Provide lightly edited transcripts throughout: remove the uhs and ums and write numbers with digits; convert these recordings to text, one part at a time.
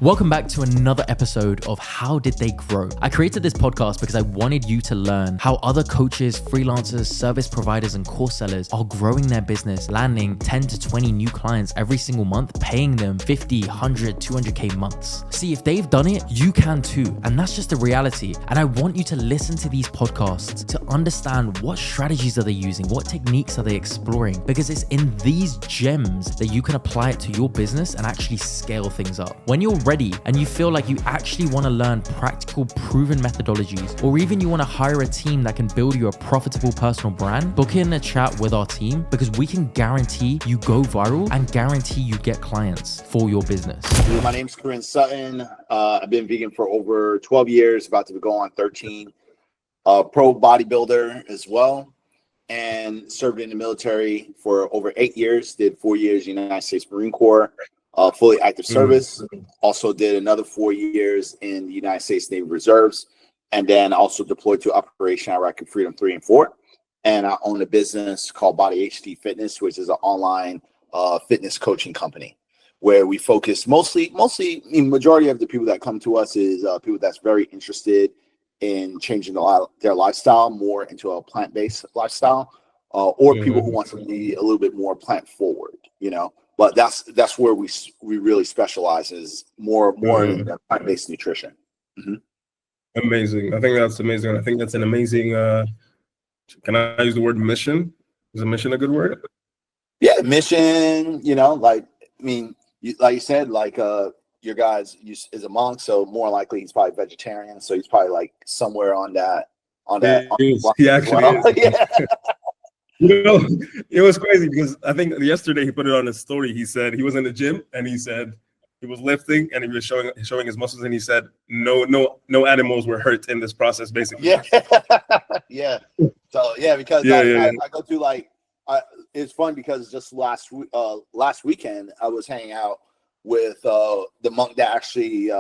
Welcome back to another episode of How Did They Grow? I created this podcast because I wanted you to learn how other coaches, freelancers, service providers, and course sellers are growing their business, landing 10 to 20 new clients every single month, paying them 50, 100, 200K months. See, if they've done it, you can too. And that's just the reality. And I want you to listen to these podcasts to understand what strategies are they using, what techniques are they exploring, because it's in these gems that you can apply it to your business and actually scale things up. When you're ready and you feel like you actually want to learn practical, proven methodologies, or even you want to hire a team that can build you a profitable personal brand, book in a chat with our team because we can guarantee you go viral and guarantee you get clients for your business. My name's Corinne Sutton. I've been vegan for over 12 years, about to go on 13. Pro bodybuilder as well, and served in the military for over 8 years. Did 4 years United States Marine Corps. Fully active service. Also did another 4 years in the United States Navy Reserves, and then also deployed to Operation Iraqi Freedom 3 and 4. And I own a business called Body HD Fitness, which is an online fitness coaching company where we focus mostly, majority of the people that come to us is people that's very interested in changing their lifestyle more into a plant-based lifestyle, or people who want to be a little bit more plant forward, But that's where we really specialize, is more in plant-based nutrition. Amazing. I think that's amazing. I think that's an amazing. Can I use the word mission? Is a mission a good word? Yeah, mission. Like you said, your guys is a monk, so more likely he's probably vegetarian. So he's probably like somewhere on that. He actually is. Yeah. It was crazy because I think yesterday he put it on his story. He said he was in the gym and he said he was lifting and he was showing his muscles, and he said no animals were hurt in this process, basically. Yeah. Yeah. So because I go through it's fun because just last weekend I was hanging out with the monk that actually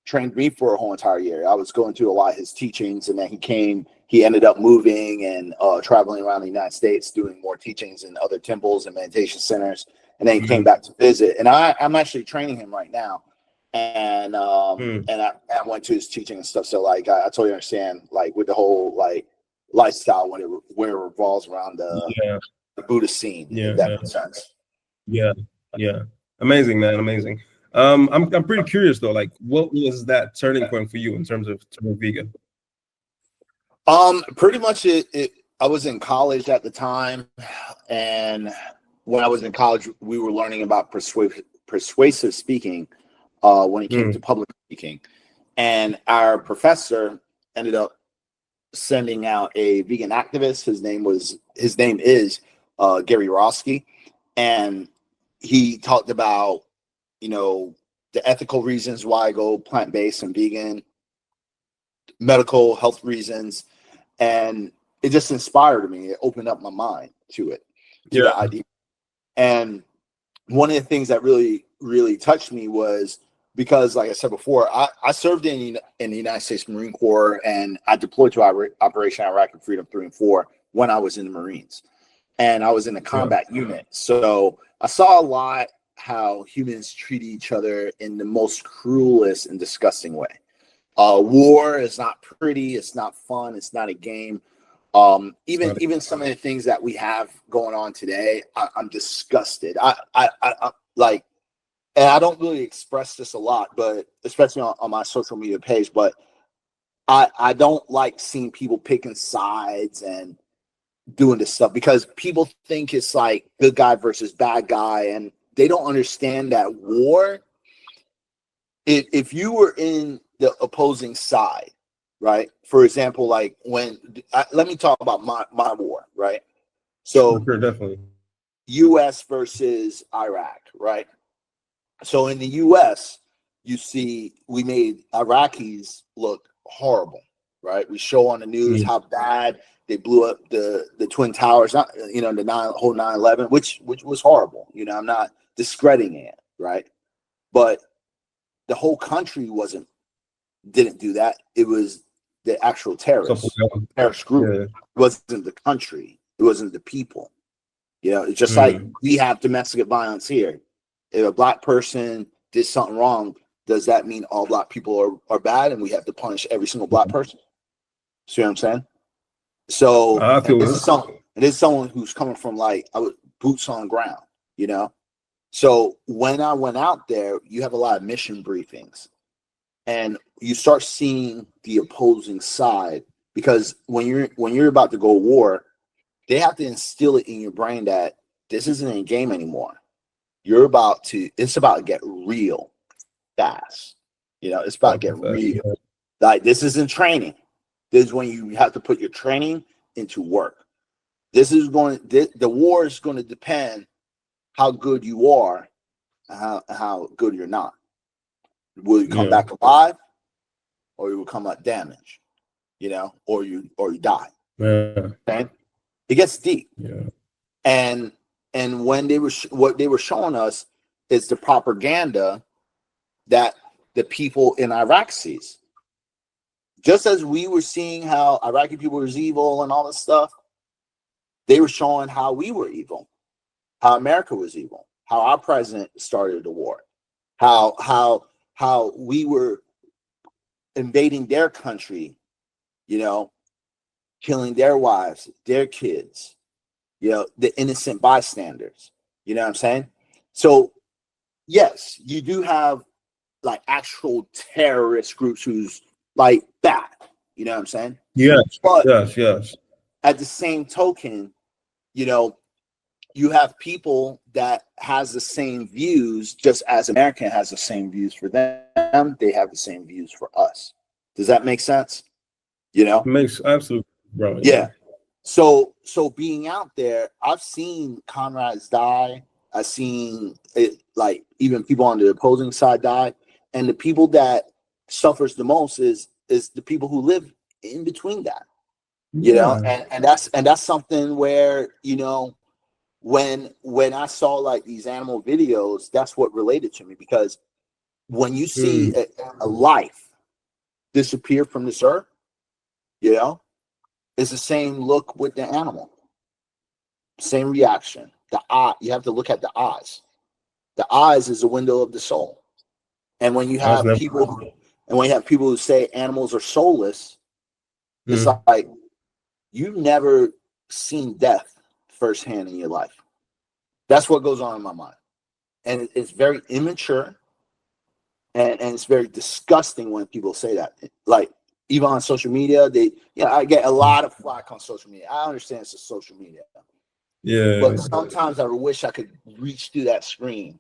trained me for a whole entire year. I was going through a lot of his teachings, and then he ended up moving and traveling around the United States, doing more teachings in other temples and meditation centers. And then he came back to visit. And I'm actually training him right now. And and I went to his teaching and stuff. So I totally understand, with the whole lifestyle where it revolves around the Buddhist scene. If that makes sense. Yeah. Amazing, man. Amazing. I'm pretty curious though. What was that turning point for you in terms of turning vegan? Pretty much I was in college at the time, and when I was in college, we were learning about persuasive speaking when it came to public speaking, and our professor ended up sending out a vegan activist. His name is Gary Roski, and he talked about the ethical reasons why I go plant-based and vegan, medical health reasons, and it just inspired me. It opened up my mind to the idea. And one of the things that really, really touched me was because, like I said before, I served in the United States Marine Corps, and I deployed to Operation Iraqi Freedom 3 and 4 when I was in the Marines, and I was in a combat unit. So I saw a lot how humans treat each other in the most cruelest and disgusting way. War is not pretty. It's not fun. It's not a game. Even some of the things that we have going on today, I'm disgusted. I and I don't really express this a lot, but especially on my social media page, but I don't like seeing people picking sides and doing this stuff, because people think it's like good guy versus bad guy, and they don't understand that war, if you were in the opposing side, right? For example, let me talk about my war, right? So sure, definitely. U.S. versus Iraq, right? So in the U.S., you see we made Iraqis look horrible, right? We show on the news how bad they blew up the Twin Towers, the whole 9/11, which was horrible. I'm not discrediting it, right? But the whole country didn't do that. It was the actual terrorist group. Yeah. It wasn't the country. It wasn't the people. It's just like we have domestic violence here. If a black person did something wrong, does that mean all black people are bad and we have to punish every single black person? See what I'm saying? So I feel this is someone who's coming from like boots on ground, you know? So when I went out there, you have a lot of mission briefings and you start seeing the opposing side, because when you're about to go to war, they have to instill it in your brain that this isn't a game anymore. It's about to get real fast. You know, it's about to get real. Like, this isn't training. This is when you have to put your training into work. The war is going to depend how good you are and how good you're not. Will you come back alive, or you will come out damaged, you know, or you die. Yeah. Okay? It gets deep. Yeah. And when what they were showing us is the propaganda that the people in Iraq sees. Just as we were seeing how Iraqi people was evil and all this stuff, they were showing how we were evil, how America was evil, how our president started the war, how we were invading their country, you know, killing their wives, their kids, you know, the innocent bystanders. You know what I'm saying? So, yes, you do have like actual terrorist groups who's like bad. You know what I'm saying? Yes. But yes. at the same token, you know, you have people that has the same views, just as America has the same views for them. They have the same views for us. Does that make sense? You know? Makes absolute, bro. Yeah. So being out there, I've seen comrades die. I've seen it, like, even people on the opposing side die. And the people that suffers the most is the people who live in between that. You know, and that's something where, you know, when I saw like these animal videos, that's what related to me, because when you see a life disappear from this earth, you know, it's the same look with the animal, same reaction. The eye, you have to look at the eyes. The eyes is the window of the soul. And when you have people who say animals are soulless, it's like, you've never seen death firsthand in your life. That's what goes on in my mind. And it's very immature, and it's very disgusting when people say that. Like, even on social media, I get a lot of flack on social media. I understand it's a social media. Yeah. But sometimes I wish I could reach through that screen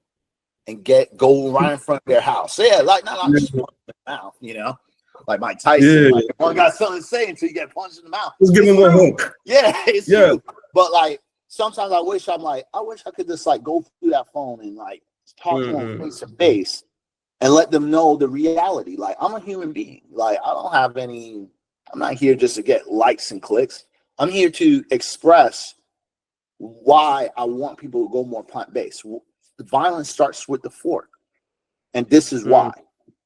and go right in front of their house. Yeah, like, not just punch in the mouth, you know? Like Mike Tyson. Like, one got something to say until you get punched in the mouth. Just give him a hook. Yeah, it's true. But like, sometimes I wish I could just like go through that phone and like talk to them face to face and let them know the reality. Like, I'm a human being. Like, I'm not here just to get likes and clicks. I'm here to express why I want people to go more plant-based. Violence starts with the fork. And this is why.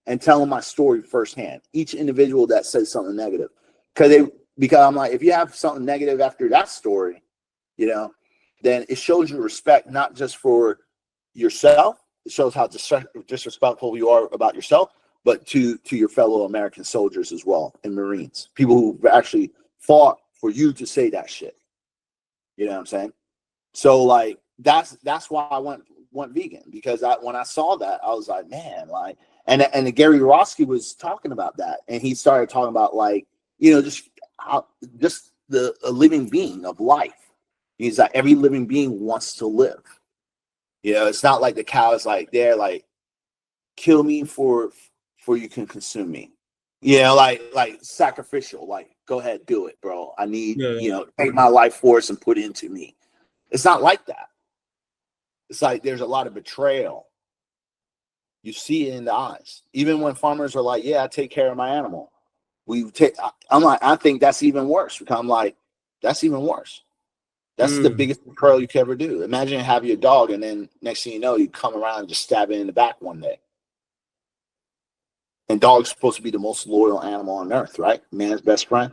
And telling my story firsthand. Each individual that says something negative. Because I'm like, if you have something negative after that story, you know, then it shows you respect, not just for yourself. It shows how disrespectful you are about yourself, but to your fellow American soldiers as well, and Marines, people who actually fought for you to say that shit. You know what I'm saying? So like, that's why I went vegan, because when I saw that, I was like, man, like, and Gary Roski was talking about that, and he started talking about, like, you know, just a living being of life. He's like, every living being wants to live. You know, it's not like the cow is like, they're like, kill me for you can consume me. You know, like sacrificial, like, go ahead, do it, bro. I need, you know, take my life force and put it into me. It's not like that. It's like there's a lot of betrayal. You see it in the eyes. Even when farmers are like, yeah, I take care of my animal. I'm like, I think that's even worse, because I'm like, that's even worse. That's the biggest betrayal you can ever do. Imagine having your dog, and then next thing you know, you come around and just stab it in the back one day. And dog's supposed to be the most loyal animal on earth, right? Man's best friend.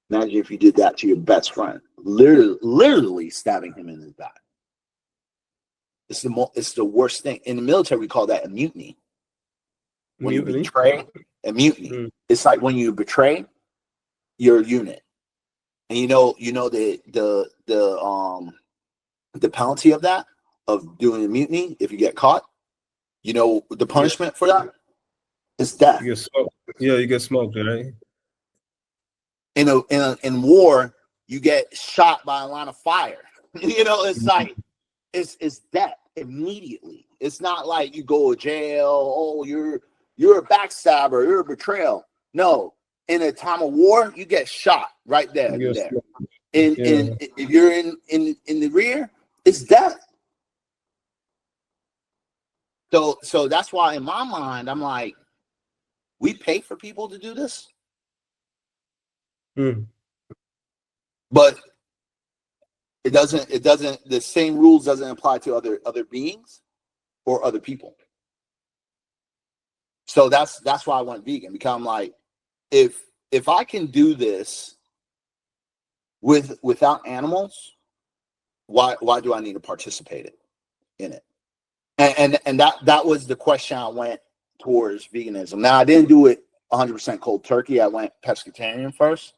Imagine if you did that to your best friend, literally stabbing him in his back. It's the worst thing. In the military, we call that a mutiny. when Mutiny? you betray, and mutiny. Mm. It's like when you betray your unit, and you know the penalty of that, of doing a mutiny, if you get caught, you know the punishment for that is death. You get smoked. Yeah, you get smoked, right? In war, you get shot by a line of fire. You know, it's like it's death immediately. It's not like you go to jail. Oh, you're a backstabber. You're a betrayal. No, in a time of war, you get shot right there. And if you're in the rear, it's death. So that's why in my mind, I'm like, we pay for people to do this. But it doesn't the same rules doesn't apply to other beings or other people. So that's why I went vegan, because I'm like, if I can do this without animals, why do I need to participate in it? And that was the question I went towards veganism. Now, I didn't do it 100% cold turkey. I went pescatarian first,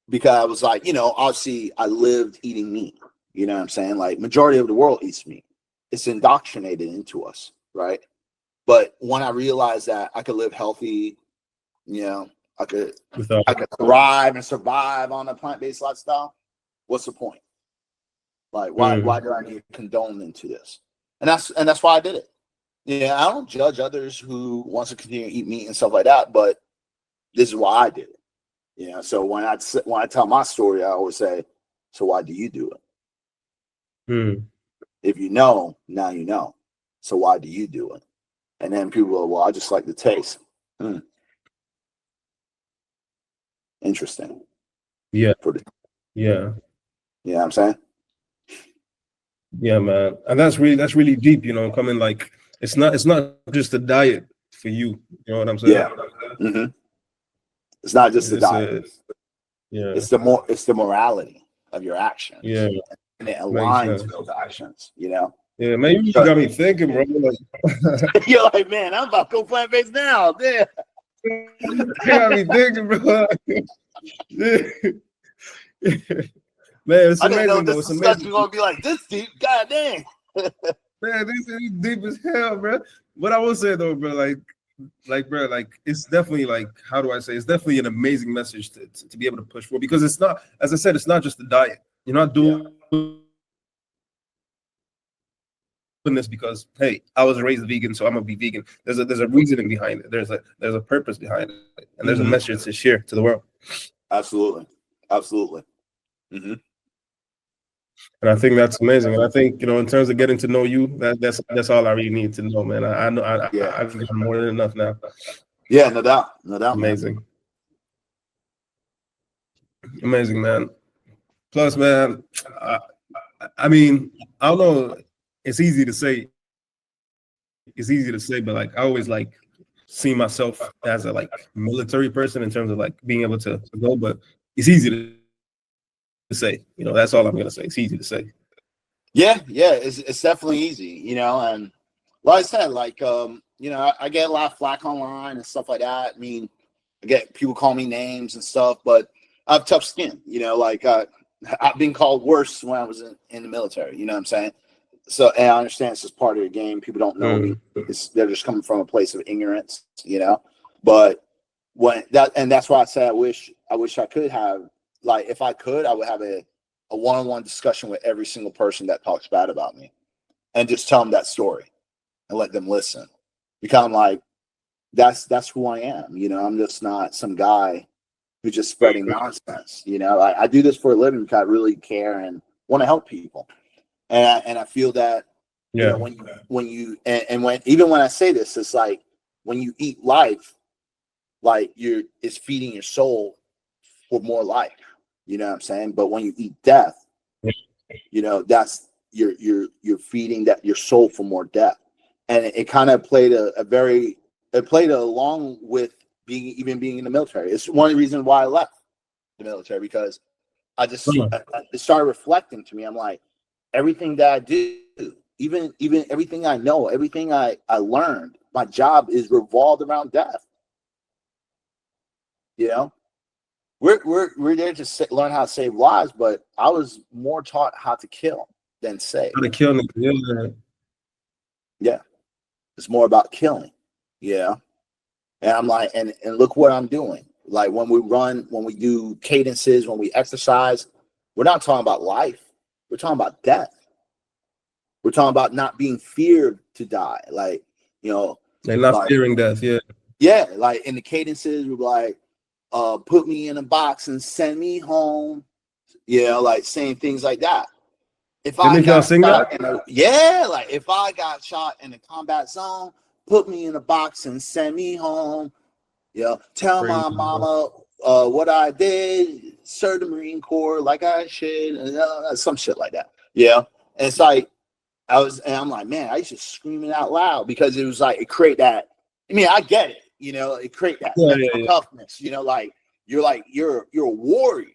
because I was like, obviously I lived eating meat. You know what I'm saying? Like, majority of the world eats meat. It's indoctrinated into us, right? But when I realized that I could live healthy, I could thrive and survive on a plant-based lifestyle, what's the point? Like, why do I need to condone into this? And that's why I did it. Yeah, I don't judge others who wants to continue to eat meat and stuff like that, but this is why I did it. So when I tell my story, I always say, so why do you do it? If you know, now you know. So why do you do it? And then people go, well, I just like the taste. Interesting. Yeah. Yeah. You know what I'm saying? Yeah, man. And that's really deep, coming like, it's not just a diet for you. You know what I'm saying? Yeah. Mm-hmm. It's not just the diet. It's the morality of your actions. Yeah. And it aligns with those actions, Yeah, man, you got me thinking, bro. Like, you're like, man, I'm about to go plant-based now. Yeah. You got me thinking, bro. Man, it's amazing. I didn't know this discussion was gonna be like this deep. God dang. Man, this is deep as hell, bro. What I will say though, bro, bro, it's definitely how do I say? It's definitely an amazing message to be able to push for, because it's not, as I said, it's not just the diet. You're not doing this because, hey, I was raised vegan, so I'm gonna be vegan. There's a reasoning behind it. There's a purpose behind it, and there's a message to share to the world. Absolutely. Mm-hmm. And I think that's amazing. And I think, in terms of getting to know you, that's all I really need to know, man. I know I've gotten more than enough now. Yeah, no doubt. Amazing. Man. Amazing, man. Plus, man, I mean, I don't know. It's easy to say, but I always see myself as a military person in terms of being able to go, but it's easy to say, that's all I'm gonna say. It's easy to say. Yeah, it's definitely easy, and like I said, I get a lot of flack online and stuff like that. I mean, I get people call me names and stuff, but I have tough skin, I've been called worse when I was in the military, you know what I'm saying? So, and I understand it's just part of the game. People don't know me. They're just coming from a place of ignorance, but that's why I say I wish I could have, if I could, I would have a one-on-one discussion with every single person that talks bad about me, and just tell them that story and let them listen. Because I'm like, that's who I am. I'm just not some guy who's just spreading nonsense. I do this for a living because I really care and want to help people. And I feel that, when you even when I say this, it's like when you eat life, it's feeding your soul for more life. You know what I'm saying? But when you eat death, that's you're feeding that your soul for more death. And it kind of played along with being in the military. It's one of the reasons why I left the military, because it started reflecting to me. I'm like, everything that I do, even everything I know, everything I learned my job is revolved around death. You know, we're there to learn how to save lives, but I was more taught how to kill than save. How to kill niggas. Yeah, it's more about killing. Yeah, and I'm like, and look what I'm doing. Like when we run, when we do cadences, when we exercise, we're not talking about life. We're talking about death. We're talking about not being feared to die. Like, you know, and not fearing death. Yeah. Yeah. Like in the cadences, we're like, put me in a box and send me home. Yeah. Like saying things like that. If I got shot like if I got shot in a combat zone, put me in a box and send me home. Yeah. Tell my mama what I did, serve the Marine Corps like I should, some shit like that. Yeah. And it's like, I'm like, man, I used to scream it out loud because it was like, it create that. I mean, I get it, you know, it create that toughness, you know, like you're a warrior.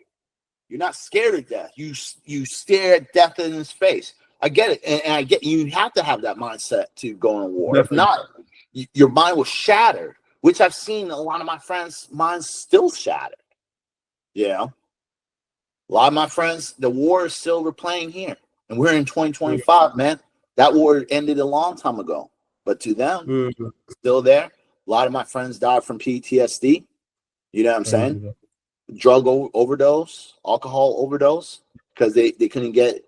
You're not scared of death. You stare at death in his face. I get it. And I get, you have to have that mindset to go in war. Definitely. If not, your mind will shatter, which I've seen a lot of my friends' minds still shattered. Yeah. A lot of my friends, the war is still replaying here. And we're in 2025, man. That war ended a long time ago. But to them, still there. A lot of my friends died from PTSD. You know what I'm saying? Drug overdose, alcohol overdose, because they couldn't get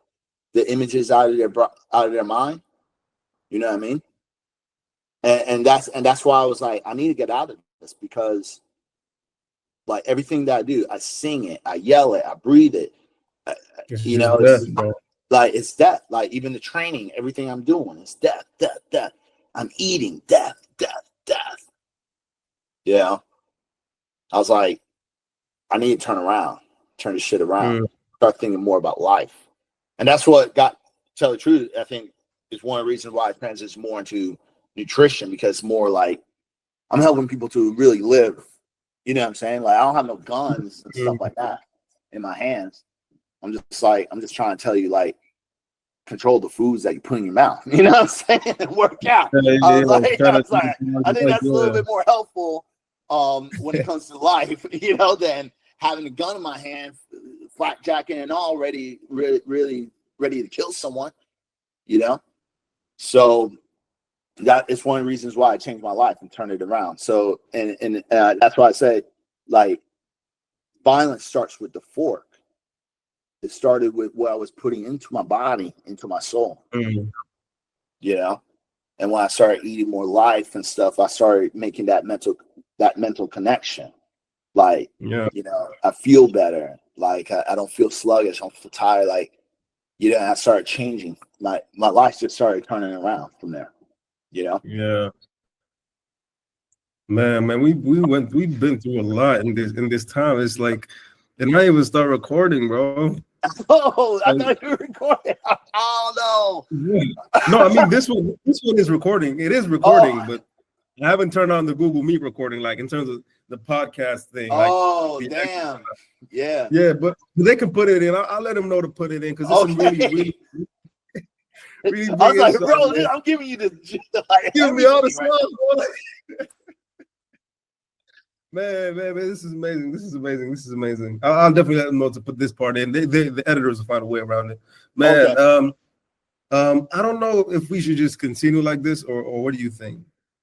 the images out of their mind. You know what I mean? And that's why I was like, I need to get out of this, because like everything that I do, I sing it, I yell it, I breathe it. You know, it's death. Like even the training, everything I'm doing is death, death, death. I'm eating death, death, death. Yeah. I was like, I need to turn this shit around, start thinking more about life. And that's what got, to tell the truth, I think is one of the reasons why I transitioned more into nutrition, because it's more like I'm helping people to really live. You know what I'm saying? Like I don't have no guns and stuff like that in my hands. I'm just trying to tell you, like, control the foods that you put in your mouth. You know what I'm saying? And work out. I think that's a little bit more helpful when it comes to life, you know, than having a gun in my hand, flak jacket and all, really ready to kill someone, you know? So that is one of the reasons why I changed my life and turned it around. So, and that's why I say, like, violence starts with the fork. It started with what I was putting into my body, into my soul, you know? And when I started eating more life and stuff, I started making that mental connection. Like, you know, I feel better. Like I don't feel sluggish. I don't feel tired. Like, you know, I started changing. My life just started turning around from there, you know? Yeah. Man, we've been through a lot in this time. It's like, and I even start recording, bro. Oh, I thought you were recording. Oh no. Yeah. No, I mean this one is recording. It is recording, but I haven't turned on the Google Meet recording, like in terms of the podcast thing. Oh, like, damn. Yeah. Yeah, but they can put it in. I'll let them know to put it in, because this is really I was like, bro, I'm giving you the like, give me all the stuff. Man, this is amazing. I'll definitely let them know to put this part in. The editors will find a way around it. Man, okay. I don't know if we should just continue like this, or what do you think?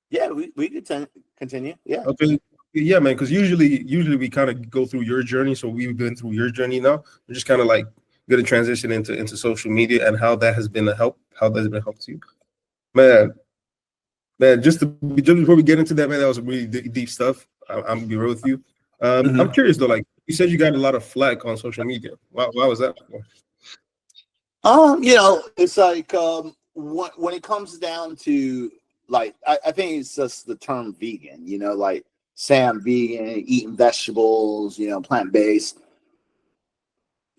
Yeah, we could continue. Yeah. Okay. Yeah, man, because usually we kind of go through your journey. So we've been through your journey now. We're just kind of like going to transition into social media and how that has been a help. How that's been a help to you. Man, just before we get into that, man, that was really deep stuff. I'm gonna be real with you. I'm curious though, like you said, you got a lot of flack on social media. Why was that? You know, it's like when it comes down to, like, I think it's just the term vegan. You know, like say I'm vegan, eating vegetables, you know, plant-based.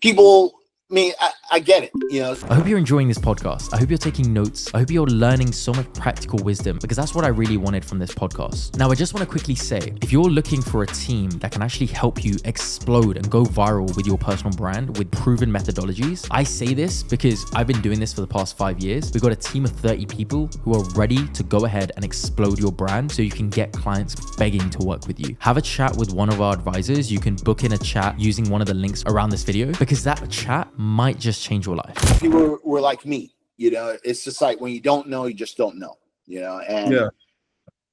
People mean, I get it, you know. I hope you're enjoying this podcast. I hope you're taking notes. I hope you're learning so much practical wisdom, because that's what I really wanted from this podcast. Now, I just want to quickly say, if you're looking for a team that can actually help you explode and go viral with your personal brand with proven methodologies, I say this because I've been doing this for the past 5 years. We've got a team of 30 people who are ready to go ahead and explode your brand so you can get clients begging to work with you. Have a chat with one of our advisors. You can book in a chat using one of the links around this video, because that chat might just change your life. People were like me, you know. It's just like when you don't know, you just don't know, you know. And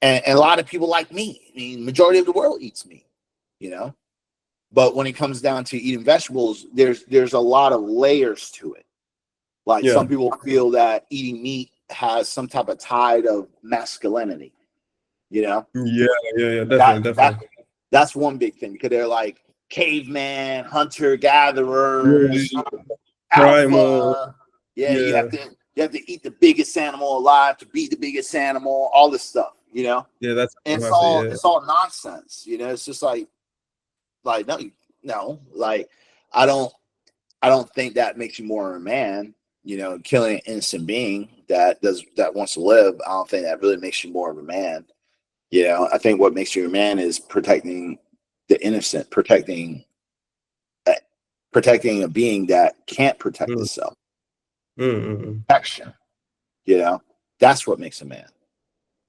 and a lot of people like me. I mean, majority of the world eats meat, you know. But when it comes down to eating vegetables, there's a lot of layers to it. Like some people feel that eating meat has some type of tide of masculinity, you know. Definitely. That's one big thing, because they're like caveman, hunter gatherer, alpha. You have to eat the biggest animal alive to be the biggest animal, all this stuff, you know. And it's all nonsense, you know. It's just like no, like I don't think that makes you more of a man, you know. Killing an innocent being that wants to live, I don't think that really makes you more of a man, you know. I think what makes you a man is protecting the innocent, protecting a being that can't protect itself. Protection, you know, that's what makes a man.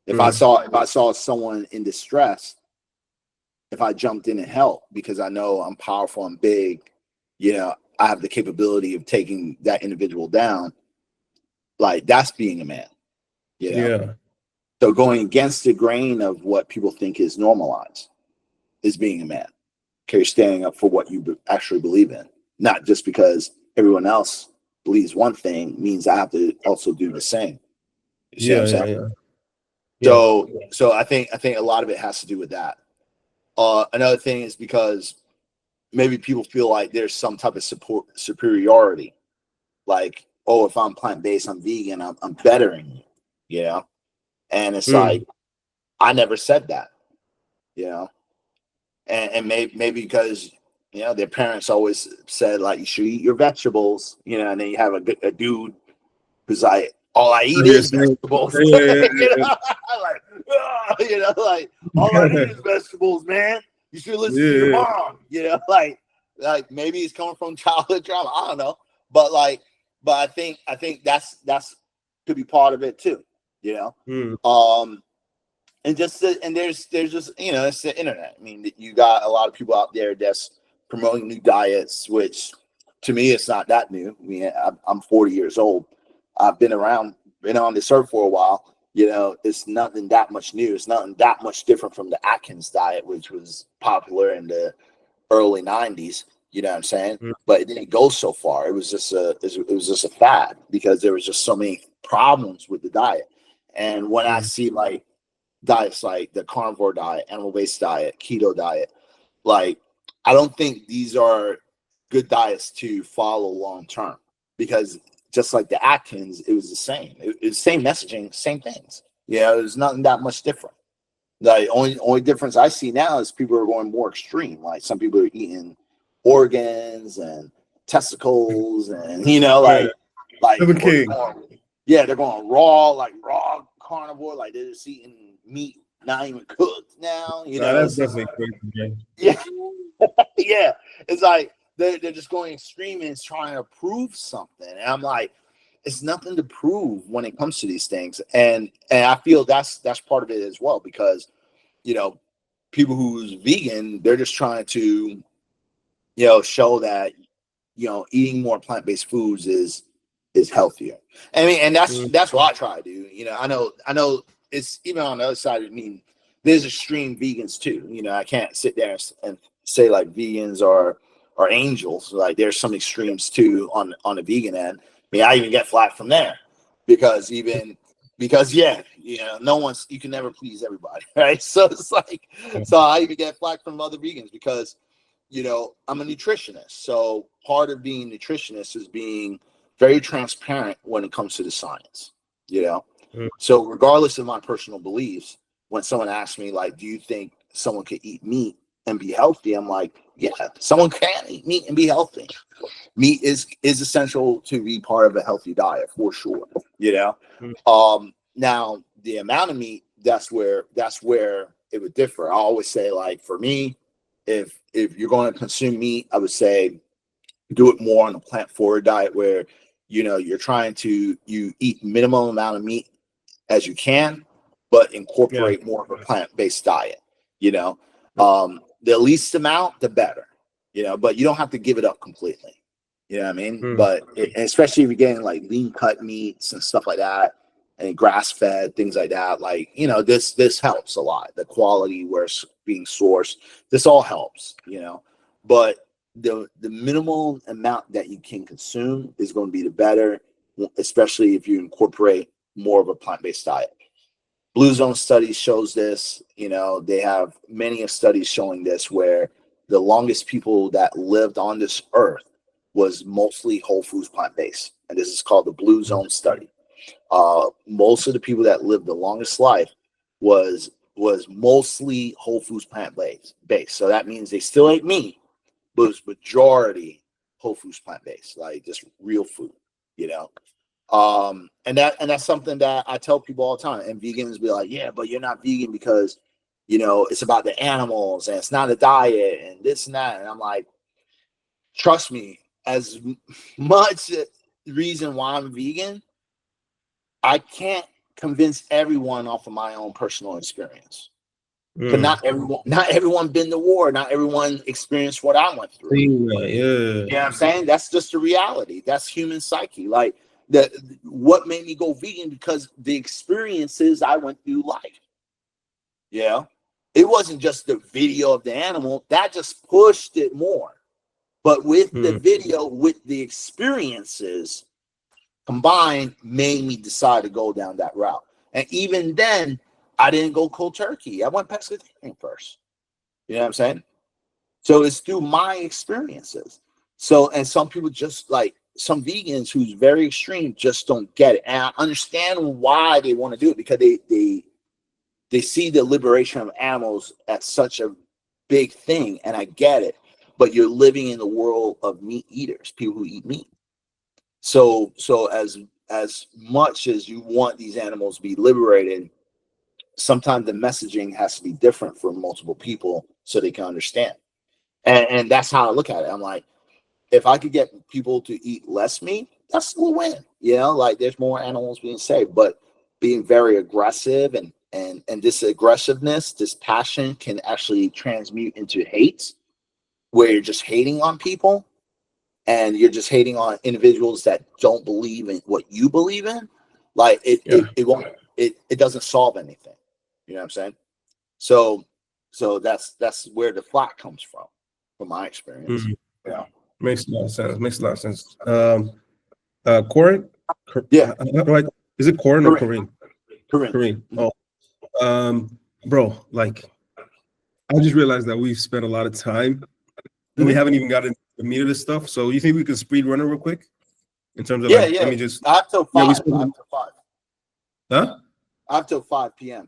If I saw someone in distress, if I jumped in and helped because I know I'm powerful and big, you know, I have the capability of taking that individual down, like that's being a man, you know. So going against the grain of what people think is normalized is being a man. Okay, you're standing up for what you actually believe in, not just because everyone else believes one thing means I have to also do the same. You see what I'm saying? So I think a lot of it has to do with that. Another thing is because maybe people feel like there's some type of superiority, like, oh, if I'm plant-based, I'm vegan, I'm bettering you, you know. And it's like, I never said that, you know. And maybe because, you know, their parents always said, like, you should eat your vegetables, you know. And then you have a dude who's like, all I eat is vegetables. You know? Like, you know, like, all I eat is vegetables, man. You should listen to your mom, you know. Like maybe it's coming from childhood trauma, I don't know. But I think that's could be part of it too, you know. And there's just, you know, it's the internet. I mean, you got a lot of people out there that's promoting new diets, which to me it's not that new. I mean, I'm 40 years old. I've been on this earth for a while. You know, it's nothing that much new. It's nothing that much different from the Atkins diet, which was popular in the early 90s. You know what I'm saying? But it didn't go so far. It was just a fad because there was just so many problems with the diet. And when I see like diets like the carnivore diet, animal-based diet, keto diet, like, I don't think these are good diets to follow long term, because just like the Atkins, it was the same. It was same messaging, same things. You know, there's nothing that much different. The only difference I see now is people are going more extreme. Like some people are eating organs and testicles, and you know, like they're going raw carnivore, like they're just eating meat not even cooked now. You know, that's definitely crazy. Yeah, yeah. It's like they're just going extreme and trying to prove something. And I'm like, it's nothing to prove when it comes to these things. And I feel that's part of it as well, because, you know, people who's vegan, they're just trying to, you know, show that, you know, eating more plant-based foods is healthier. I mean, and that's what I try to do. You know, I know it's even on the other side. I mean, there's extreme vegans too. You know, I can't sit there and say like vegans are angels. Like there's some extremes too on the vegan end. I mean, I even get flack from there because yeah, you know, you can never please everybody, right? So it's like, so I even get flack from other vegans because, you know, I'm a nutritionist. So part of being a nutritionist is being very transparent when it comes to the science, you know? So regardless of my personal beliefs, when someone asks me, like, do you think someone could eat meat and be healthy. I'm like, yeah, someone can eat meat and be healthy. Meat is essential to be part of a healthy diet for sure. You know, now the amount of meat, that's where it would differ. I always say, like, for me, if you're going to consume meat, I would say do it more on a plant forward diet where, you know, you're trying to eat minimum amount of meat as you can, but incorporate more of a plant-based diet. You know, the least amount, the better. You know, but you don't have to give it up completely. You know what I mean? But especially if you're getting like lean cut meats and stuff like that, and grass fed, things like that, like, you know, this helps a lot. The quality where it's being sourced, this all helps, you know. But the minimal amount that you can consume is going to be the better, especially if you incorporate more of a plant-based diet. Blue Zone studies shows this. You know, they have many of studies showing this, where the longest people that lived on this earth was mostly whole foods plant-based, and this is called the Blue Zone study. Most of the people that lived the longest life was mostly whole foods plant-based. So that means they still ate meat, but it was majority whole foods plant-based, like just real food, you know. And that's something that I tell people all the time. And vegans be like, yeah, but you're not vegan because, you know, it's about the animals and it's not a diet and this and that. And I'm like, trust me, as much reason why I'm vegan, I can't convince everyone off of my own personal experience. But not everyone been to war. Not everyone experienced what I went through. You know what I'm saying? That's just the reality. That's human psyche. Like, what made me go vegan, because the experiences I went through life. Yeah. It wasn't just the video of the animal that just pushed it more. But with the video, with the experiences combined, made me decide to go down that route. And even then, I didn't go cold turkey. I went pescatarian first. You know what I'm saying? So it's through my experiences. So, and some people just like, some vegans who's very extreme just don't get it. And I understand why they want to do it, because they see the liberation of animals as such a big thing, and I get it. But you're living in the world of meat eaters, people who eat meat. So as much as you want these animals to be liberated, sometimes the messaging has to be different for multiple people so they can understand. And that's how I look at it. I'm like, if I could get people to eat less meat, that's a win. You know, like, there's more animals being saved, but being very aggressive and this aggressiveness, this passion can actually transmute into hate, where you're just hating on people and you're just hating on individuals that don't believe in what you believe in. Like, it doesn't solve anything. You know what I'm saying? So that's where the flack comes from my experience. Yeah. Makes a lot of sense. Corin? Yeah. Is it Corin or Corinne? Corinne. Oh, bro, like, I just realized that we've spent a lot of time and we haven't even gotten the meat of this stuff. So you think we could speed run it real quick? In terms of, let me just. I have till 5. Huh? I have till 5 p.m.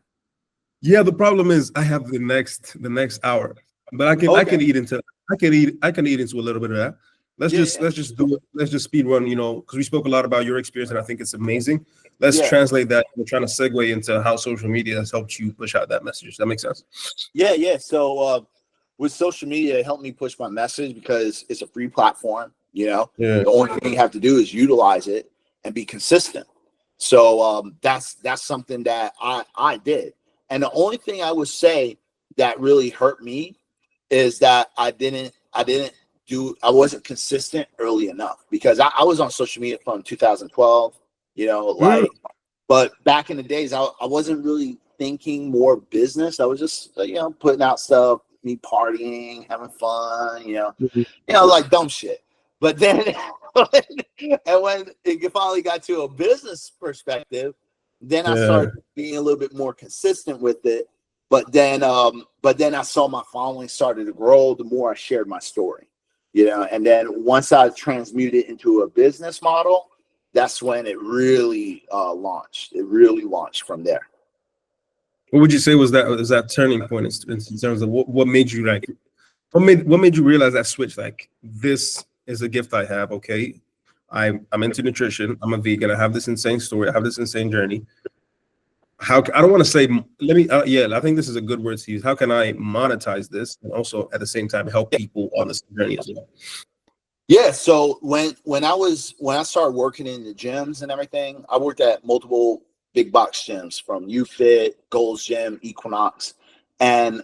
Yeah, the problem is I have the next hour, but I can eat into a little bit of that. Let's just do it. Let's just speed run, you know, because we spoke a lot about your experience and I think it's amazing. Let's translate that. We're trying to segue into how social media has helped you push out that message. Does that make sense? Yeah. So with social media, it helped me push my message because it's a free platform. You know, the only thing you have to do is utilize it and be consistent. So that's something that I did. And the only thing I would say that really hurt me is that I wasn't consistent early enough, because I was on social media from 2012, you know, like, but back in the days, I wasn't really thinking more business. I was just, you know, putting out stuff, me partying, having fun, you know, like dumb shit. But then, when it finally got to a business perspective, then I started being a little bit more consistent with it. But then I saw my following started to grow the more I shared my story, you know. And then once I transmuted into a business model, that's when it really launched. It really launched from there. What would you say was that turning point in terms of what made you like What made you realize that switch? Like, this is a gift I have. Okay, I'm into nutrition. I'm a vegan. I have this insane story. I have this insane journey. I don't want to say, let me, I think this is a good word to use. How can I monetize this and also at the same time help people on this journey as well? Yeah. So when I started working in the gyms and everything, I worked at multiple big box gyms from UFit, Gold's Gym, Equinox, and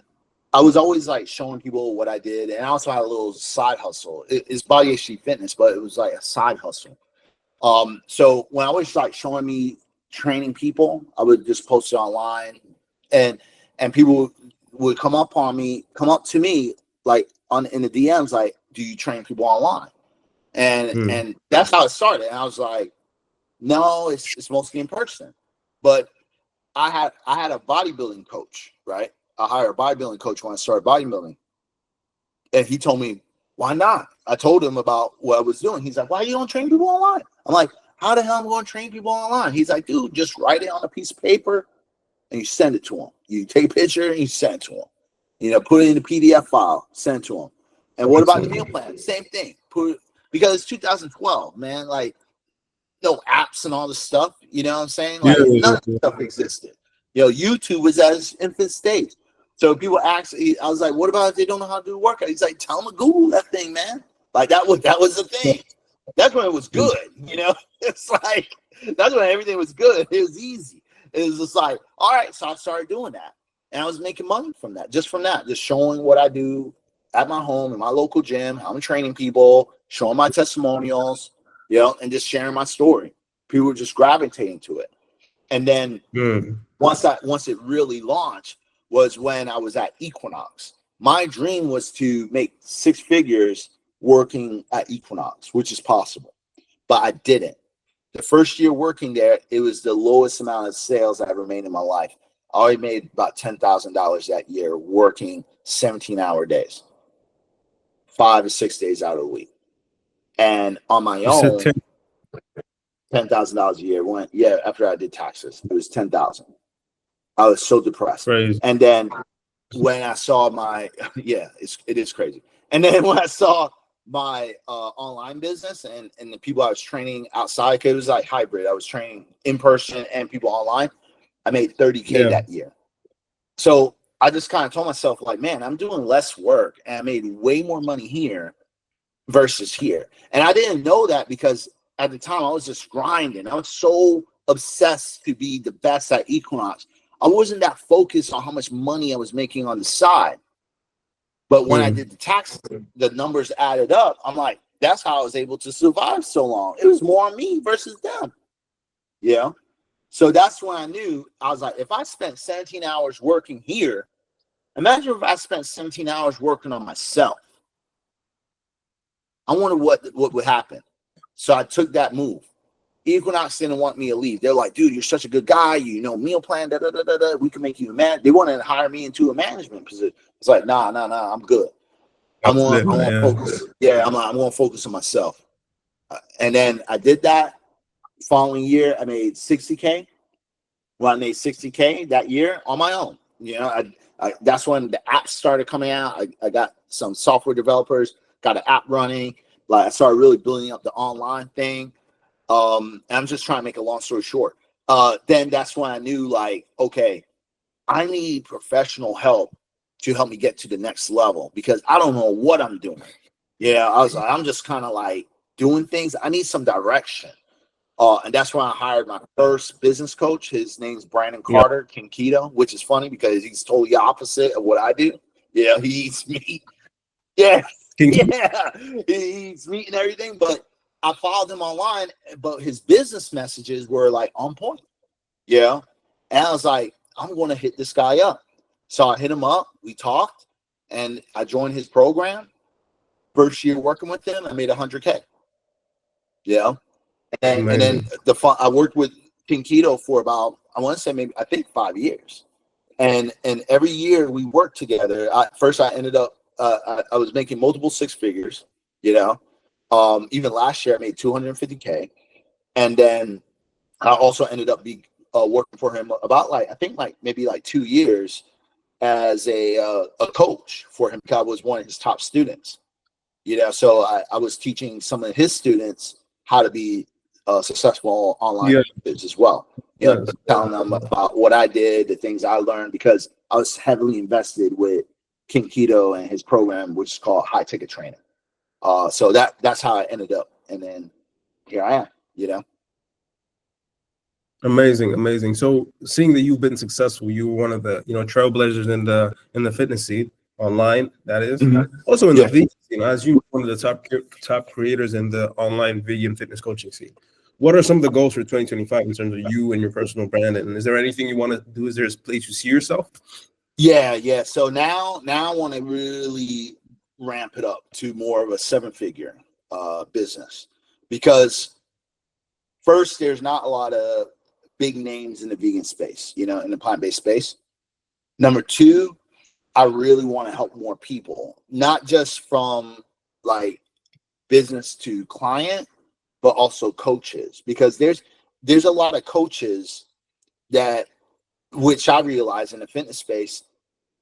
I was always like showing people what I did, and I also had a little side hustle. It's Body HD Fitness, but it was like a side hustle. So when I was like showing me training people, I would just post it online, and people would come up to me like in the DMs, like, do you train people online? And that's how it started. And I was like, no, it's mostly in person. But I had a bodybuilding coach, right? I hired a bodybuilding coach when I started bodybuilding. And he told me, why not? I told him about what I was doing. He's like, why you don't train people online? I'm like, how the hell am I going to train people online? He's like, dude, just write it on a piece of paper and you send it to them. You take a picture and you send it to them. You know, put it in a PDF file, send it to them. And what about the meal plan? Same thing. Because it's 2012, man. Like, no apps and all this stuff. You know what I'm saying? Like, none of this stuff existed. You know, YouTube was at its infant stage. So people ask, I was like, what about if they don't know how to do a workout? He's like, tell them to Google that thing, man. Like, that was the thing. That's when it was good, you know? It's like, that's when everything was good. It was easy. It was just like, all right, so I started doing that. And I was making money from that, just showing what I do at my home, in my local gym, how I'm training people, showing my testimonials, you know, and just sharing my story. People were just gravitating to it. And then once it really launched was when I was at Equinox. My dream was to make 6 figures working at Equinox, which is possible, but I didn't. The first year working there, it was the lowest amount of sales I ever made in my life. I already made about $10,000 that year working 17-hour days, 5 or 6 days out of the week. And on my own, $10,000 a year after I did taxes, it was 10,000. I was so depressed. Crazy. And then when I saw it is crazy. And then when I saw my online business and the people I was training outside, because it was like hybrid. I was training in person and people online. I made $30K that year. So I just kind of told myself, like, man, I'm doing less work and I made way more money here versus here. And I didn't know that because at the time I was just grinding. I was so obsessed to be the best at Equinox. I wasn't that focused on how much money I was making on the side. But when I did the taxes, the numbers added up. I'm like, that's how I was able to survive so long. It was more on me versus them. Yeah. So that's when I knew. I was like, if I spent 17 hours working here, imagine if I spent 17 hours working on myself. I wonder what would happen. So I took that move. Equinox didn't want me to leave. They're like, dude, you're such a good guy. You know, meal plan, we can make you a man. They wanted to hire me into a management position. It's like, nah, I'm good. I'm going to focus. Yeah, I'm going to focus on myself. And then I did that. Following year, I made $60K. Well, I made $60K that year on my own. You know, I that's when the apps started coming out. I got some software developers, got an app running. Like, I started really building up the online thing. And I'm just trying to make a long story short. Then that's when I knew, like, okay, I need professional help to help me get to the next level because I don't know what I'm doing. Yeah, I was like, I'm just kind of like doing things. I need some direction. And that's when I hired my first business coach. His name's Brandon Carter, King Keto, which is funny because he's totally opposite of what I do. Yeah, he eats meat. Yeah, he eats meat and everything. But I followed him online, but his business messages were like on point. Yeah. And I was like, I'm going to hit this guy up. So I hit him up. We talked and I joined his program. First year working with him, I made $100K. Yeah. And then I worked with King Keto for about, I want to say I think 5 years. And every year we worked together. I ended up, I was making multiple 6 figures, you know. Even last year I made $250K. And then I also ended up working for him about maybe 2 years. as a coach for him because I was one of his top students. So I was teaching some of his students how to be successful online as well. Telling them about what I did, the things I learned, because I was heavily invested with King Keto and his program, which is called High Ticket Training. So that's how I ended up, and then here I am. Amazing. So seeing that you've been successful, you were one of the trailblazers in the fitness scene online. That is also in the video scene, as you one of the top creators in the online video and fitness coaching scene. What are some of the goals for 2025 in terms of you and your personal brand? And is there anything you want to do? Is there a place you see yourself? Yeah. So now I want to really ramp it up to more of a 7-figure business, because first, there's not a lot of big names in the vegan space, in the plant-based space. Number 2, I really want to help more people, not just from like business to client, but also coaches, because there's a lot of coaches that, which I realize in the fitness space,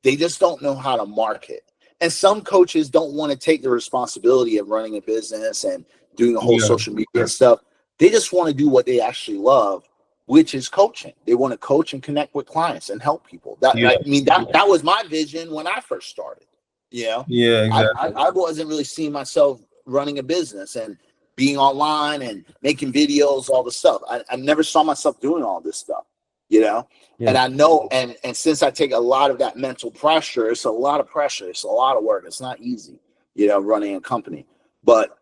they just don't know how to market. And some coaches don't want to take the responsibility of running a business and doing the whole social media stuff. They just want to do what they actually love, which is coaching. They want to coach and connect with clients and help people. That was my vision when I first started. Exactly. I wasn't really seeing myself running a business and being online and making videos, all the stuff. I never saw myself doing all this stuff, and I know, and since I take a lot of that mental pressure, it's a lot of pressure. It's a lot of work. It's not easy, running a company, but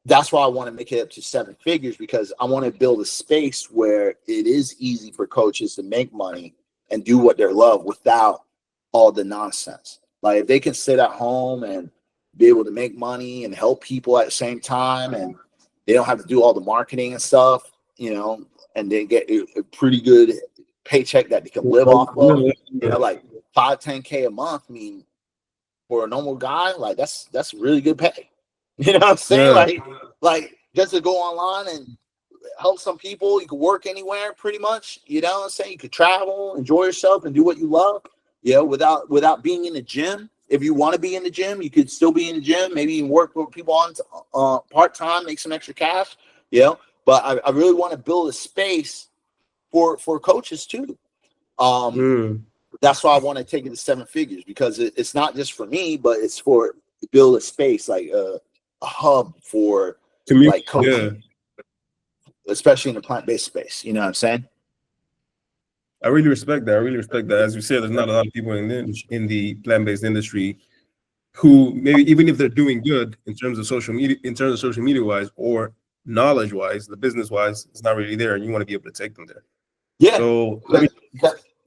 that's why I want to make it up to 7 figures, because I want to build a space where it is easy for coaches to make money and do what they love without all the nonsense. Like if they can sit at home and be able to make money and help people at the same time, and they don't have to do all the marketing and stuff, and they get a pretty good paycheck that they can live off of, like 5-10K a month. I mean, for a normal guy, like that's really good pay. You know what I'm saying? Like just to go online and help some people. You can work anywhere pretty much. You know what I'm saying? You could travel, enjoy yourself, and do what you love. Without being in the gym. If you want to be in the gym, you could still be in the gym. Maybe even work with people on part-time, make some extra cash. But I really want to build a space for coaches too. That's why I want to take it to 7 figures, because it's not just for me, but it's for build a space, like a hub for like coaching, especially in the plant-based space. You know what I'm saying? I really respect that. As you said, there's not a lot of people in the plant-based industry who, maybe even if they're doing good in terms of social media wise or knowledge wise, the business wise, it's not really there, and you want to be able to take them there. So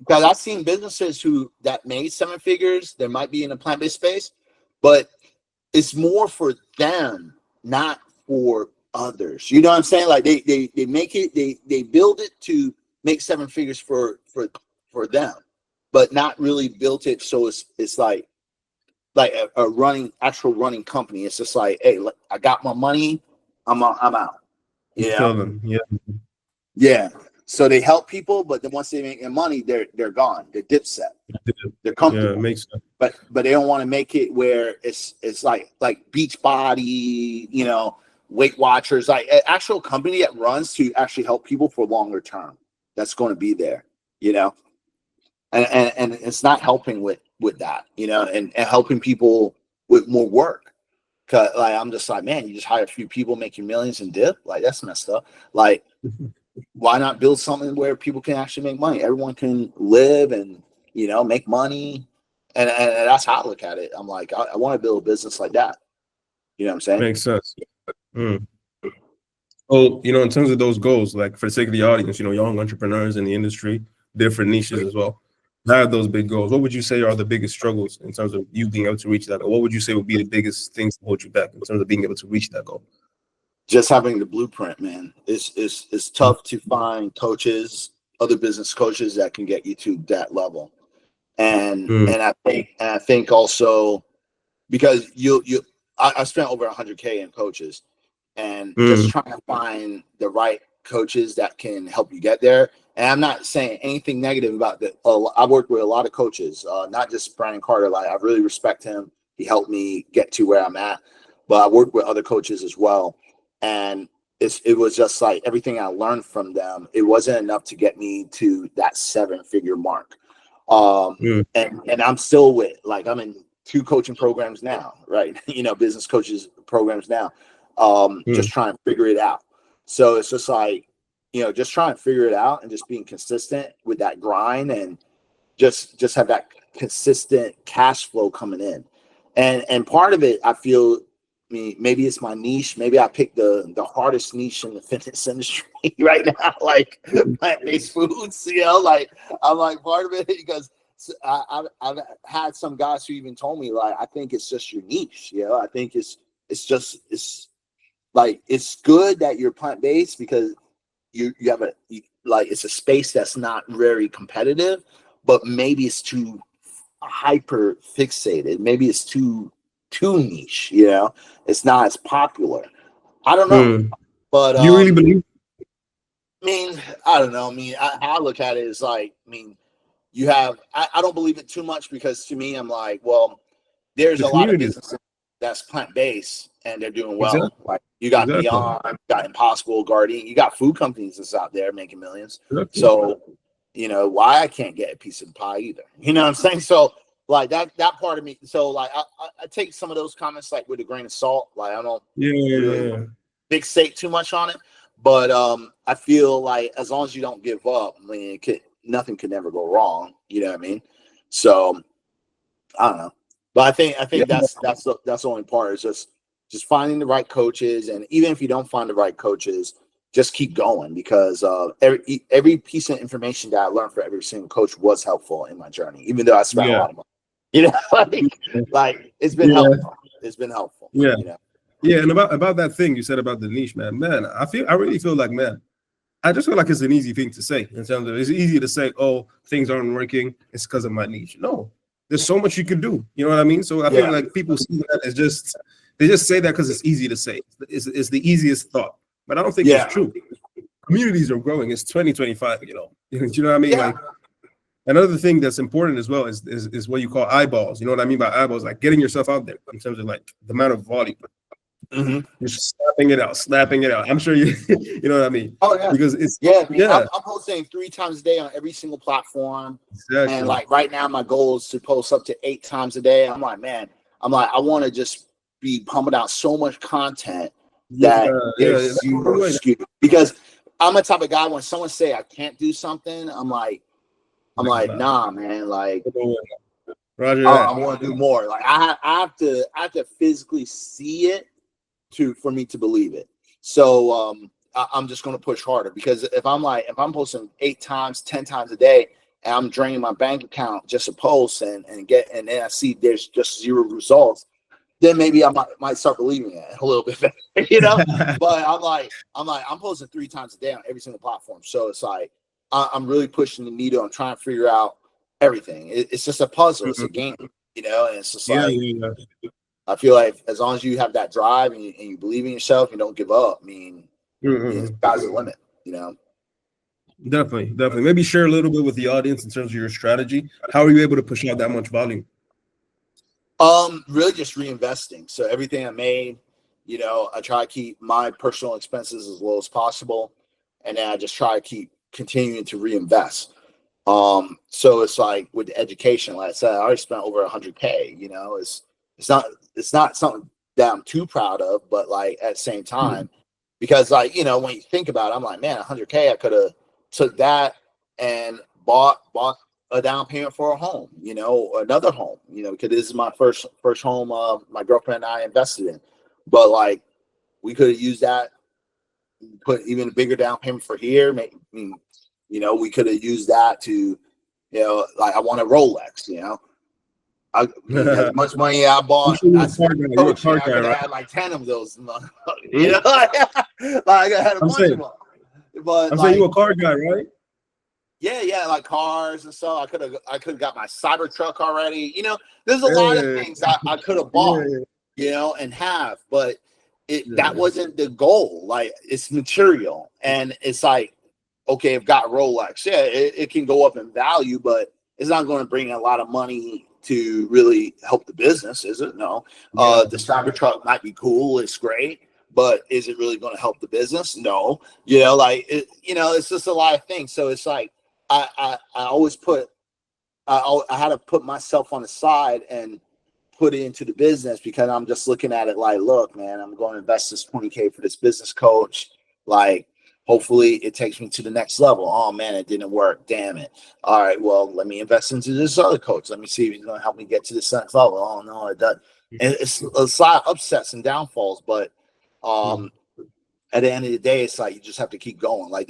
because I've seen businesses that made 7 figures, they might be in a plant-based space, but it's more for them, not for others. You know what I'm saying? Like they make it, they build it to make 7 figures for them, but not really built it so it's like a actual running company. It's just like, hey, look, I got my money, I'm out. Yeah. So they help people, but then once they make their money, they're gone. They're dipset. They're comfortable. Yeah, it makes sense. But they don't want to make it where it's like Beachbody, Weight Watchers, like an actual company that runs to actually help people for longer term. That's going to be there, and it's not helping with that, and helping people with more work. Cause like I'm just like, man, you just hire a few people making millions and dip, like that's messed up. Like, why not build something where people can actually make money? Everyone can live and make money, and that's how I look at it. I'm like, I want to build a business like that. You know what I'm saying? Makes sense. Well, in terms of those goals, like for the sake of the audience, young entrepreneurs in the industry, different niches as well, have those big goals. What would you say are the biggest struggles in terms of you being able to reach that? Or what would you say would be the biggest things to hold you back in terms of being able to reach that goal? Just having the blueprint, man. It's tough to find coaches, other business coaches that can get you to that level. And I think also because I spent over 100K in coaches, and just trying to find the right coaches that can help you get there And I'm not saying anything negative about that. I worked with a lot of coaches, not just Brian Carter. Like, I really respect him. He helped me get to where I'm at. But I worked with other coaches as well. And it was just like everything I learned from them, it wasn't enough to get me to that 7-figure mark. And I'm still I'm in 2 coaching programs now, right? Business coaches programs now, just trying to figure it out. So it's just like, just trying to figure it out and just being consistent with that grind and just have that consistent cash flow coming in. And part of it, I feel, maybe it's my niche. Maybe I picked the hardest niche in the fitness industry right now, like plant-based foods, like I'm like part of it because I've had some guys who even told me, like, I think it's just your niche. I think it's good that you're plant-based because you have it's a space that's not very competitive, but maybe it's too hyper fixated. Maybe it's too niche, it's not as popular. I don't know. But you really believe? I don't know. I look at it as like, you have, I don't believe it too much because to me, I'm like, well, there's a lot of businesses that's plant-based and they're doing well. Exactly. Like you got Beyond, you got Impossible, Gardein, you got food companies that's out there making millions. Exactly. So, why I can't get a piece of the pie either. You know what I'm saying? So like that part of me. So like I take some of those comments like with a grain of salt. Like I don't really fixate too much on it. But I feel like as long as you don't give up, nothing could never go wrong. You know what I mean? So I don't know. But I think that's the only part is just finding the right coaches, and even if you don't find the right coaches, just keep going because every piece of information that I learned for every single coach was helpful in my journey, even though I spent a lot of money. Like it's been helpful. It's been helpful. Yeah. Yeah, and about that thing you said about the niche, man, I really feel like, I just feel like it's an easy thing to say in terms of it's easy to say, oh, things aren't working, it's because of my niche. No, there's so much you can do. You know what I mean? So I feel like people see that as they just say that because it's easy to say. It's the easiest thought, but I don't think it's true. Communities are growing. It's 2025. You know what I mean? Like another thing that's important as well is what you call eyeballs. You know what I mean by eyeballs? Like getting yourself out there in terms of like the amount of volume. You're slapping it out. I'm sure you know what I mean. Oh yeah, because it's I'm posting 3 times a day on every single platform. Exactly. And like right now, my goal is to post up to 8 times a day. I'm like, I want to just be pumping out so much content that there's zero excuse. Because I'm the type of guy when someone say I can't do something, I'm like, nah, man. Like, Roger, I want to do more. Like I have to physically see it for me to believe it. So I'm just going to push harder because if I'm posting 8 times, 10 times a day, and I'm draining my bank account just to post and then I see there's just 0 results, then maybe I might start believing it a little bit better, But I'm posting 3 times a day on every single platform. So it's like I'm really pushing the needle. I'm trying to figure out everything. It's just a puzzle. It's a game, and it's just I feel like as long as you have that drive and you believe in yourself and don't give up, the sky's the limit, Definitely. Maybe share a little bit with the audience in terms of your strategy. How are you able to push out that much volume? Really just reinvesting. So everything I made, I try to keep my personal expenses as low as possible, and then I just try to keep continuing to reinvest. So it's like with the education, like I said, I already spent over $100K. It's not something that I'm too proud of, but like at the same time, because like, when you think about it, I'm like, man, $100K, I could have took that and bought a down payment for a home, another home, because this is my first home my girlfriend and I invested in. But like we could have used that, put even a bigger down payment for here. We could have used that to, like I want a Rolex, as much money I bought, I could have had like 10 of those. Like I had a bunch of them. But I'm saying you a car guy, right? Yeah, like cars and stuff. I could have got my Cybertruck already. There's a lot of things I could have bought, and have, but that wasn't the goal. Like it's material, and it's like okay, I've got Rolex. Yeah, it can go up in value, but it's not going to bring a lot of money to really help the business, is it? No. The Cybertruck might be cool. It's great. But is it really going to help the business? No. It's just a lot of things. So it's like I always I had to put myself on the side and put it into the business, because I'm just looking at it like, look, man, I'm going to invest this $20K for this business coach. Like, hopefully it takes me to the next level. Oh man, it didn't work. Damn it. All right, well, let me invest into this other coach. Let me see if he's going to help me get to this next level. Oh no, it doesn't. And it's a lot of upsets and downfalls, but at the end of the day, it's like you just have to keep going. Like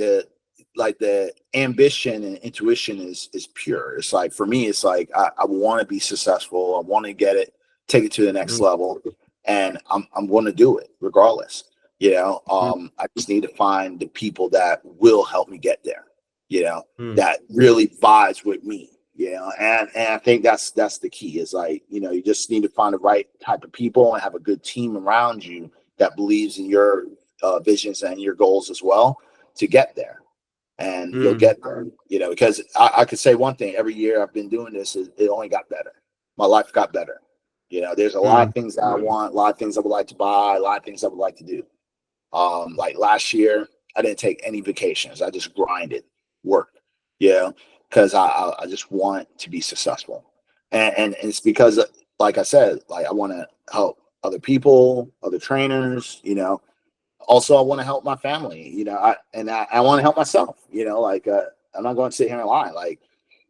the ambition and intuition is pure. It's like, for me, it's like I want to be successful. I want to take it to the next level, and I'm going to do it regardless. I just need to find the people that will help me get there. That really vibes with me. And I think that's the key. Is like, you just need to find the right type of people and have a good team around you that believes in your visions and your goals as well to get there. And you'll get there, because I could say one thing: every year I've been doing this, it only got better. My life got better. There's a lot of things that I want, a lot of things I would like to buy, a lot of things I would like to do. Like last year, I didn't take any vacations. I just grinded, worked, because I just want to be successful. And it's because, like I said, like I want to help other people, other trainers, Also, I want to help my family, I want to help myself, I'm not going to sit here and lie. Like,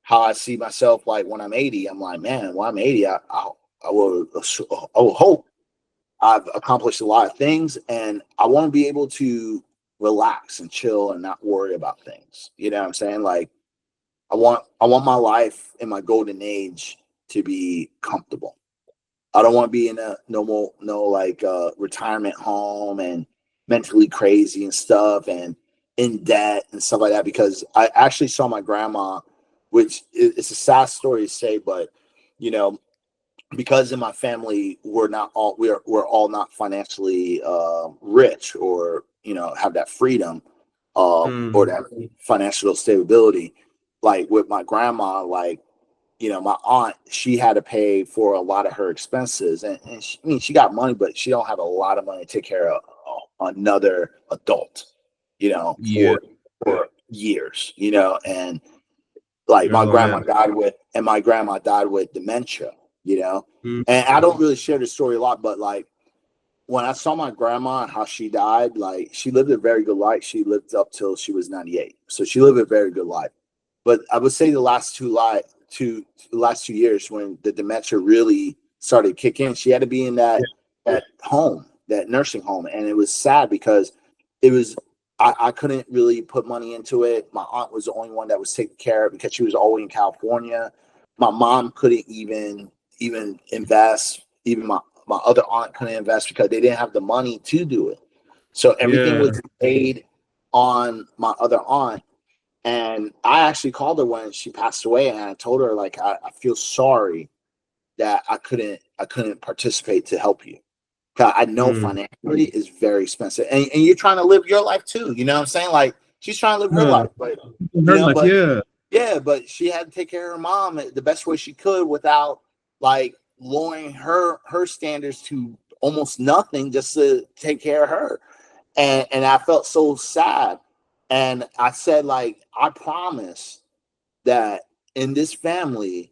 how I see myself, like when I'm 80, I'm like, man, when I'm 80, I will hope I've accomplished a lot of things, and I want to be able to relax and chill and not worry about things. You know what I'm saying? Like, I want my life in my golden age to be comfortable. I don't want to be in a retirement home and mentally crazy and stuff and in debt and stuff like that, because I actually saw my grandma, which it's a sad story to say, but because in my family we're all not financially rich, or have that freedom or that financial stability. Like with my grandma, like my aunt, she had to pay for a lot of her expenses, and she got money, but she don't have a lot of money to take care of another adult, for years, and like my grandma died with dementia, and I don't really share the story a lot, but like when I saw my grandma and how she died, like she lived a very good life. She lived up till she was 98, so she lived a very good life. But I would say the last 2 years, when the dementia really started kicking in, she had to be in that home, that nursing home. And it was sad because I couldn't really put money into it. My aunt was the only one that was taking care of it because she was always in California. My mom couldn't even invest. Even my other aunt couldn't invest because they didn't have the money to do it. So everything was paid on my other aunt. And I actually called her when she passed away, and I told her, like, I feel sorry that I couldn't participate to help you. I know financially is very expensive, and you're trying to live your life too. You know what I'm saying? Like, she's trying to live her life, but she had to take care of her mom the best way she could without like lowering her standards to almost nothing just to take care of her. And I felt so sad. And I said, like, I promise that in this family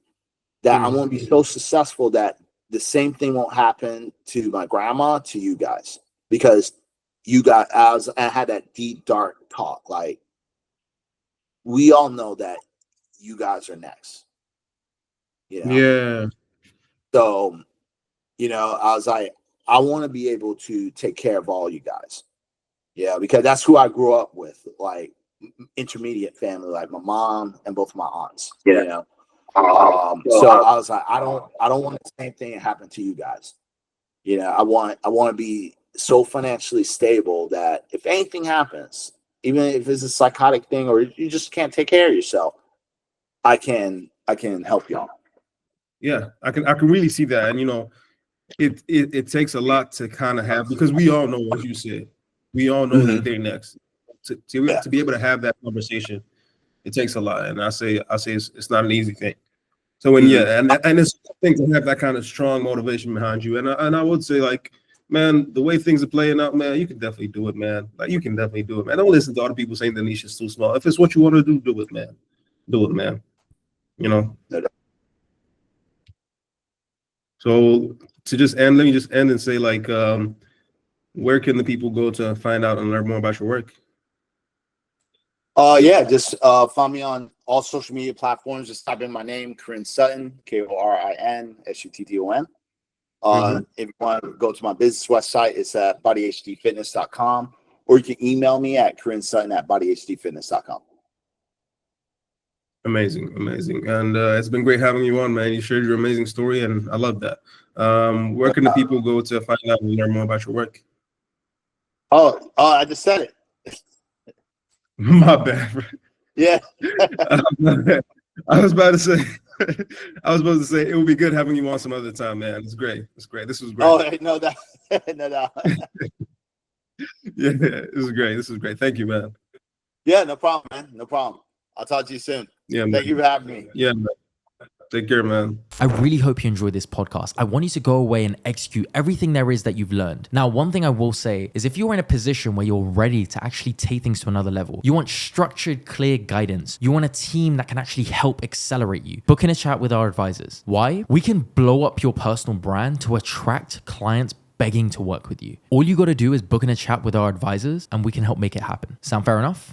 that I want to be so successful that the same thing won't happen to my grandma, to you guys, because I had that deep, dark talk. Like, we all know that you guys are next. Yeah. So, I was like, I want to be able to take care of all you guys. Yeah, because that's who I grew up with, like intermediate family, like my mom and both my aunts. So I was like, I don't want the same thing to happen to you guys. I want to be so financially stable that if anything happens, even if it's a psychotic thing or you just can't take care of yourself, I can help y'all. Yeah, I can really see that, and it takes a lot to kind of have, because we all know, as you said, we all know that they're next. to be able to have that conversation, it takes a lot. And I say it's not an easy thing. So when and it's a thing to have that kind of strong motivation behind you. And I would say, like, man, the way things are playing out, man, you can definitely do it, man. Like, you can definitely do it, man. Don't listen to other people saying the niche is too small. If it's what you want to do, do it, man. Do it, man. You know. So to just end, let me just end and say, like, where can the people go to find out and learn more about your work? Just find me on all social media platforms. Just type in my name, Corinne Sutton, KORIN SUTTON. If you want to go to my business website, it's at bodyhdfitness.com, or you can email me at CorinneSutton@bodyhdfitness.com. Amazing. And it's been great having you on, man. You shared your amazing story, and I love that. Where can the people go to find out and learn more about your work? I just said it. My bad, bro. Yeah. I was about to say it would be good having you on some other time, man. It's great. This was great. Oh, no. Yeah, this is great. Thank you, man. Yeah, no problem, man. No problem. I'll talk to you soon. Yeah, man. Thank you for having me. Yeah, man. Take care, man. I really hope you enjoyed this podcast. I want you to go away and execute everything there is that you've learned. Now, one thing I will say is if you're in a position where you're ready to actually take things to another level, you want structured, clear guidance, you want a team that can actually help accelerate you, book in a chat with our advisors. Why? We can blow up your personal brand to attract clients begging to work with you. All you got to do is book in a chat with our advisors and we can help make it happen. Sound fair enough?